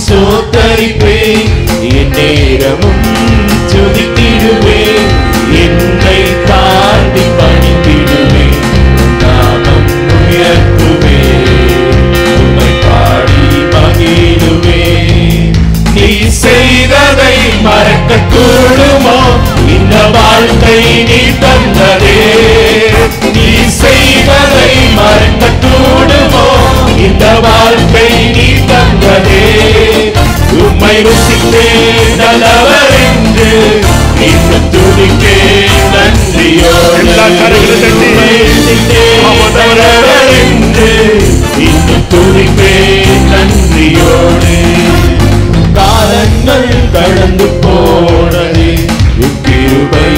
சோத்தரிப்பேன், என் நேரமும் துதித்திடுவேன், என்னை தாண்டி பணிந்திடுவேன், நாமம் உயர்த்துவேன், உம்மை பாடி மகிழுவேன். நீ செய்ததை மறக்க கூடுமோ, இந்த வாழ்க்கை நீ தந்ததே. நீ செய்ததை மறக்க கூடுமோ, இந்த வாழ்க்கை நீ தந்ததே. உம்மை ருசித்தேன் நல்லவர் என்று, இன்னும் துதிப்பேன் நன்றியோடு. உம்மை ருசித்தேன் நல்லவர் என்று, இன்னும் துதிப்பேன் நன்றியோடு. காலங்கள் கடந்து போனதே, கிருபை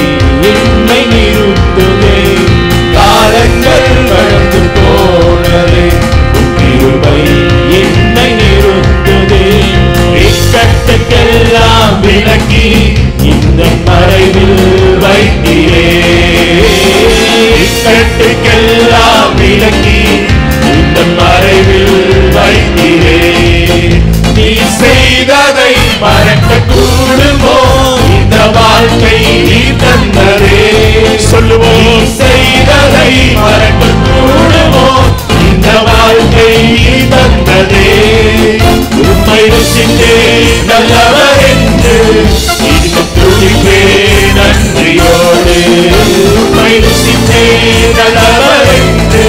என்னை நிறுத்துதே. காலங்கள் கடந்து போனதே, கிருபை என்னை நிறுத்துதே. இக்கட்டுக்கெல்லாம் விலக்கி இந்த மறைவில் வைத்தீரே. இக்கட்டுக்கெல்லாம் விலக்கி இந்த மறைவில் வைத்தீரே. நீ செய்ததை மறக்க கூடுமோ, இந்த வாழ்க்கை நீ தந்ததே. சொல்லுவோம். நீ செய்ததை மறக்க கூடுமோ, இந்த வாழ்க்கை நீ தந்ததே. உம்மை ருசித்தேன் நல்லவர் என்று, இன்னும் துதிப்பேன் நன்றியோடு. உம்மை ருசித்தேன் நல்லவர் என்று,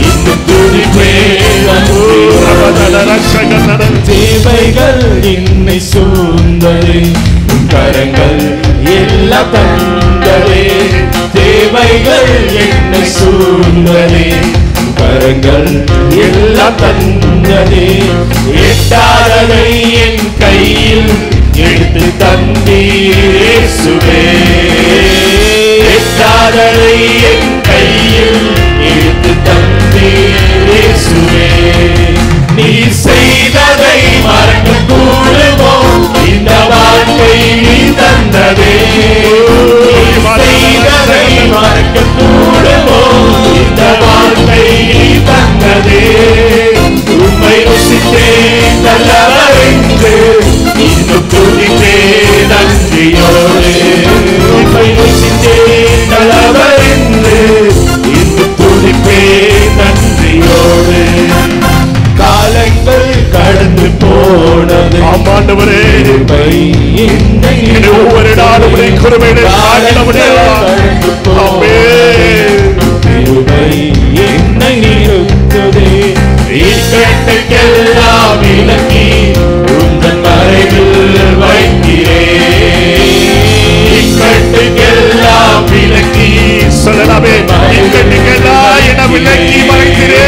இன்னும் துதிப்பேன் நன்றியோடு. தேவைகள் என்னை சூழ்ந்ததே, கரங்கள் எல்லாம் தந்ததே. தேவைகள் என்னை சூழ்ந்ததே, கரங்கள் எல்லாம் தந்ததே. எட்டாததை என் கையில் எடுத்து தந்தீர் இயேசுவே. எட்டாததை என் கையில் எடுத்து தந்தீர் இயேசுவே. நீ செய்ததை மறக்க கூடுமோ, இந்த வாழ்க்கை நீ தந்ததே. நீ செய்ததை மறக்க கூடுமோ, இந்த வாழ்க்கை நீ தந்ததே. உம்மை ருசித்தேன் நல்லவர் என்று, இன்னும் துதிப்பேன் நன்றியோடு. உம்மை ருசித்தேன் நல்லவர் என்று, இன்னும் துதிப்பேன் நன்றியோடு. காலங்கள் கடந்து போனது, ஆண்டவரே ஒவ்வொரு நாளும் கிருபையை என்னை நிறுத்துதே. இக்கட்டுக்கெல்லாம் விலக்கி உந்தன் மறைவில் வைக்கிறே. இக்கட்டுக்கெல்லாம் விலக்கி சொல்லலாமே. இக்கட்டுக்கெல்லாம் என விலக்கி மறைக்கிறே.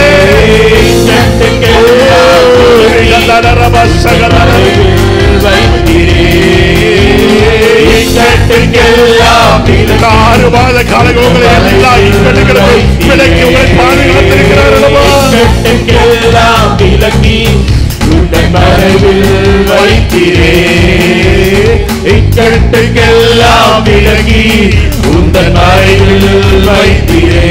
ஆறு மாத காலங்களை எல்லா இக்கட்டுகளும் விலக்கி உங்களை பாதுகாத்திருக்கிறார். விலக்கி உன்னை மறைவில் வைத்திரே. இக்கட்டுக்கெல்லாம் விலகி உந்தன் மறைவில் வைத்திரே.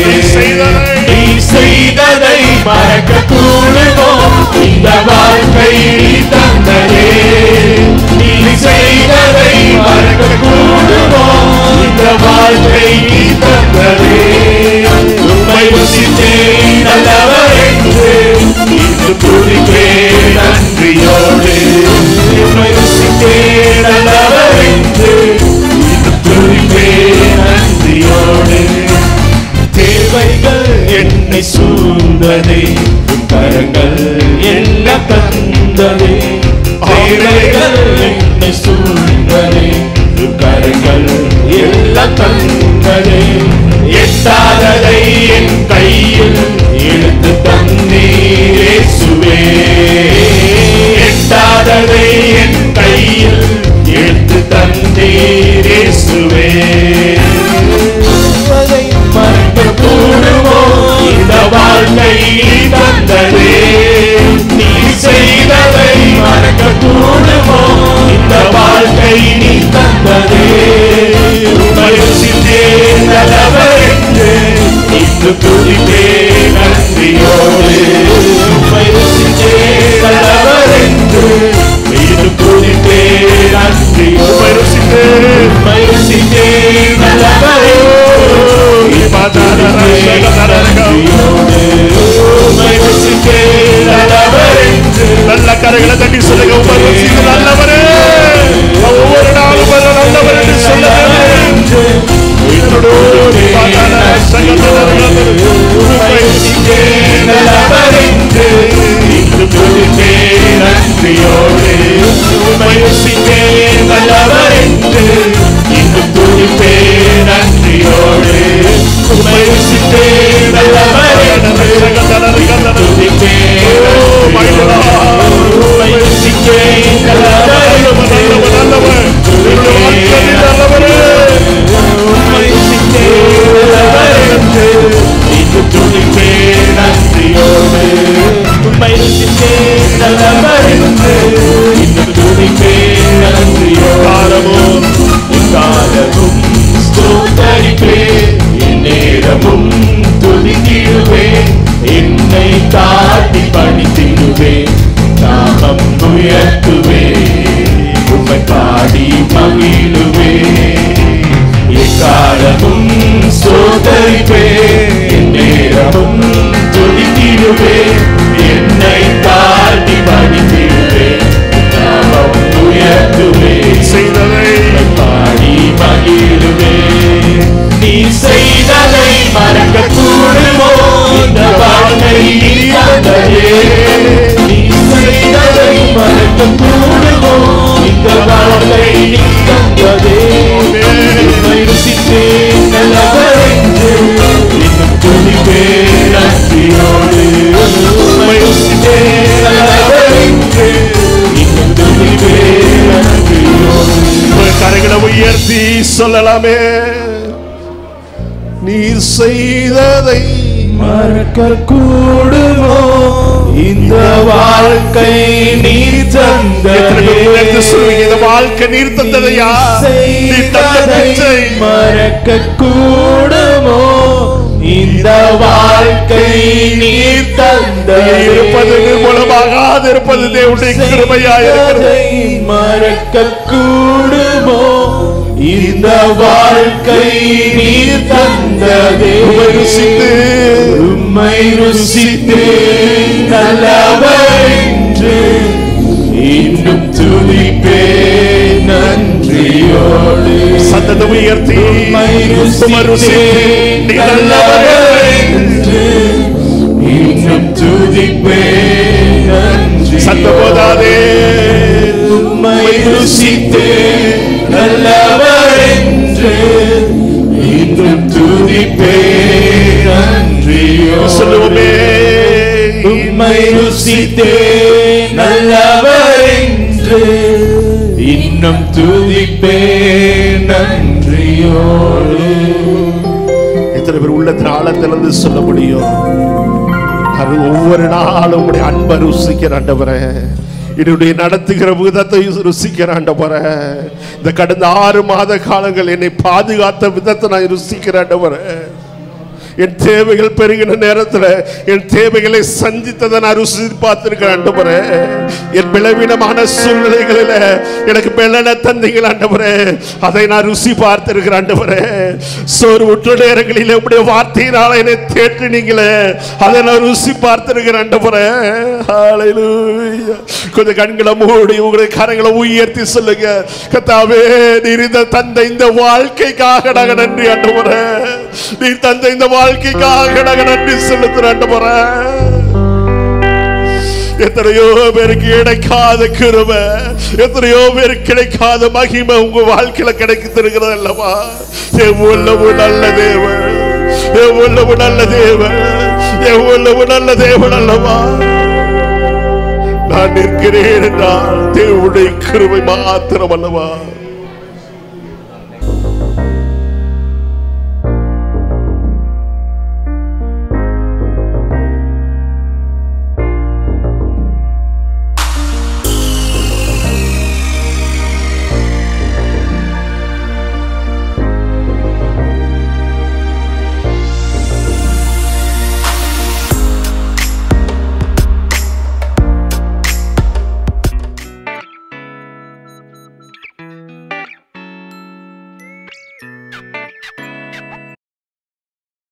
நீ செய்ததை மறக்க கூடுமோ, இந்த வாழ்க்கை நீ தந்ததே. நீ செய்ததை மறக்க கூடுமோ, இந்த வாழ்க்கை நீ தந்ததே. உம்மை ருசித்தேன் நல்லவர் என்று, இன்னும் துதிப்பேன் நன்றியோடு. உம்மை ருசித்தேன் நல்லவர் என்று, இன்னும் துதிப்பேன் நன்றியோடு. தேவைகள் என்னை சூழ்ந்ததே, கரங்கள் எல்லாம் தந்ததே. தேவைகள் என்னை சூழ்ந்ததே, கரங்கள் எல்லாம் தந்ததே. எட்டாததை என் கையில் எடுத்து தந்தீர் இயேசுவே. எட்டாததை என் கையில் எடுத்து தந்தீர் இயேசுவே. மறக்க கூடுமோ, இந்த வாழ்க்கை தந்ததே. நீ செய்ததை மறக்க கூடுமோ, இந்த வாழ்க்கை நீ தந்ததே. உம்மை ருசித்தேன் நல்லவர் என்று, இன்னும் துதிப்பேன் நன்றியோடு. உம்மை ருசித்தேன் நல்லவர் என்று, நல்ல கரைகளை தட்டி சொல்லுங்க. நல்லவரே, ஒவ்வொரு நாளும் நல்லவர் என்று சொல்ல என்னை காட்டி பணித்திடுவே, நாமம் உயர்த்துவே, உம்மை பாடி மகிழுவே. எக்காலமும் சோதரிப்பே, நேரமும் துதித்திடுவே, என்னை காட்டி பணித்திடுவே, நாமம் உயர்த்துவே, செய்ததை பாடி மகிழுவே. நீ செய்ததை மறக்க கூடுமோ இந்த வாழ்க்கை தந்ததே, நீ செய்ததை மறக்க கூடுமோ இந்த வாழ்க்கை தந்ததே. ருசித்தேன் நல்லவரென்று இன்னும் துதிப்பேன் நன்றியோடு, ருசித்தேன் நல்லவரென்று இன்னும் துதிப்பேன் நன்றியோடு. கரைகளை உயர்த்தி சொல்லலாமே. நீர் செய்ததை மறக்க கூடுமோ இந்த வாழ்க்கை நீர் தந்ததே. இந்த வாழ்க்கை நீர் தந்ததையா, மறக்க கூடுமோ இந்த வாழ்க்கை நீர் தந்ததே. இருப்பது மூலமாகாது இருப்பது தேவனுடைய கிருபையாயிருக்கிறது. மறக்க கூடுமோ இந்த வாழ்க்கை நீர் தந்ததே. உம்மை ருசித்து நல்லவரென்று இன்னும் துதிப்பேன் நன்றியோடு. சத்தத்தை உயர்த்தி உம்மை ருசித்து நல்லவரென்று இன்னும் துதிப்பேன் நன்றி. சத்தம் போதாதே. உம்மை ருசித்து நல்லவரென்று இன்னும் துதிப்பேன் நன்றியோடு. சொல்லுவோமே. உம்மை ருசித்தேன் நல்லவரென்று இன்னும் துதிப்பேன் நன்றியோடு. எத்தனை பேர் உள்ளத்தின் ஆழத்திலிருந்து சொல்ல முடியும்? அது ஒவ்வொரு நாளும் உடைய அன்பை ருசிக்கிற ஆண்டவரே, என்னுடைய நடத்துகிற விதத்தை ருசிக்கிற ஆண்டவரே, இந்த கடந்த 6 மாத காலங்கள் என்னை பாதுகாத்த விதத்தை நான் ருசிக்கிற ஆண்டவரே, என் தேவைகள் பெருகின நேரத்தில் என் தேவைகளை சந்தித்ததை நான் ருசி பார்த்திருக்கிறேன் ஆண்டவரே. என் பலவீனமான சூழ்நிலைகளில் எனக்கு பலனை தந்தீங்கள் ஆண்டவரே, அதை நான் ருசி பார்த்திருக்கிறேன் ஆண்டவரே. சோறு உற்ற நேரங்களில் உங்களுடைய வார்த்தையினால் என்னை தேற்றினீங்களே, அதை நான் ருசி பார்த்திருக்கிறேன் ஆண்டவரே. ஹல்லேலூயா. கொஞ்சம் கண்களை மூடி உங்களுடைய கரங்களை உயர்த்தி சொல்லுங்க. கர்த்தாவே, நீர் தந்த இந்த வாழ்க்கைக்காக நாங்கள் நன்றி ஆண்டவரே. நீர் தந்த இந்த வாழ்க்கைக்காக நாங்கள் நன்றி செலுத்துறோம் ஆண்டவரே. எத்தனையோ பேருக்கு கிடைக்காத கிருபை, எத்தனையோ பேருக்கு கிடைக்காத மகிமை உங்க வாழ்க்கையில கிடைக்கிறது அல்லவா? எவ்வளவு நல்ல தேவன், எவ்வளவு நல்ல தேவன், எவ்வளவு நல்ல தேவன் அல்லவா? நான் நிற்கிறேன் என்றால் தேவனுடைய கிருபை மாத்திரம் அல்லவா?